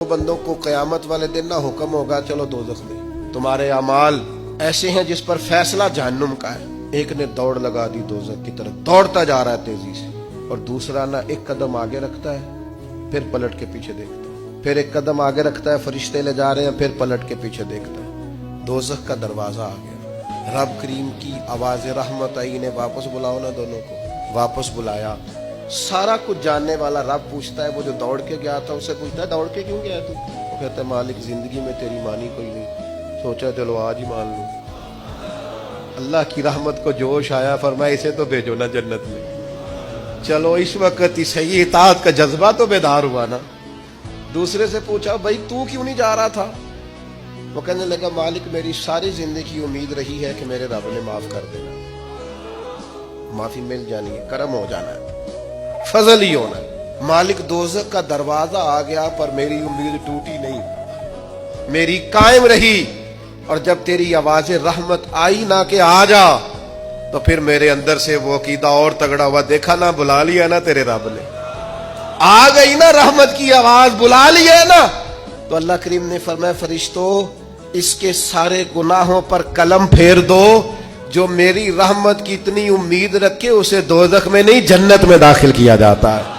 بندوں کو قیامت والے دن نہ حکم ہوگا چلو دوزخ میں، تمہارے اعمال ایسے ہیں جس پر فیصلہ جہنم کا ہے۔ ایک نے دوڑ لگا دی دوزخ کی طرف، دوڑتا جا رہا ہے تیزی سے، اور دوسرا نہ ایک قدم آگے رکھتا ہے پھر پلٹ کے پیچھے دیکھتا ہے، پھر ایک قدم آگے رکھتا ہے، فرشتے لے جا رہے ہیں، پھر پلٹ کے پیچھے دیکھتا ہے۔ دوزخ کا دروازہ آ گیا، رب کریم کی آواز رحمت آئی، انہیں واپس بلاؤ نا، دونوں کو واپس بلایا۔ سارا کچھ جاننے والا رب پوچھتا ہے وہ جو دوڑ کے گیا تھا اسے پوچھتا ہے دوڑ کے کیوں گیا تو؟ وہ کہتا ہے مالک زندگی میں تیری مانی کوئی نہیں، سوچا چلو آج ہی مان لوں۔ اللہ کی رحمت کو جوش آیا، فرمایا اسے تو بھیجو نا جنت میں۔ چلو اس وقت ہی صحیح اطاعت کا جذبہ تو بیدار ہوا نا۔ دوسرے سے پوچھا بھائی تو کیوں نہیں جا رہا تھا؟ وہ کہنے لگا مالک میری ساری زندگی امید رہی ہے کہ میرے رب نے معاف کر دینا، معافی مل جانی ہے، کرم ہو جانا ہے، فضل ہی ہونا ہے۔ مالک دوزخ کا دروازہ آ گیا پر میری امید ٹوٹی نہیں، میری قائم رہی، اور جب تیری آواز رحمت آئی نا کہ آ جا، تو پھر میرے اندر سے وہ عقیدہ اور تگڑا ہوا، دیکھا نا بلا لیا نا تیرے رب نے، آ گئی نا رحمت کی آواز، بلا لیا نا۔ تو اللہ کریم نے فرمایا فرشتوں اس کے سارے گناہوں پر قلم پھیر دو، جو میری رحمت کی اتنی امید رکھے اسے دوزخ میں نہیں جنت میں داخل کیا جاتا ہے۔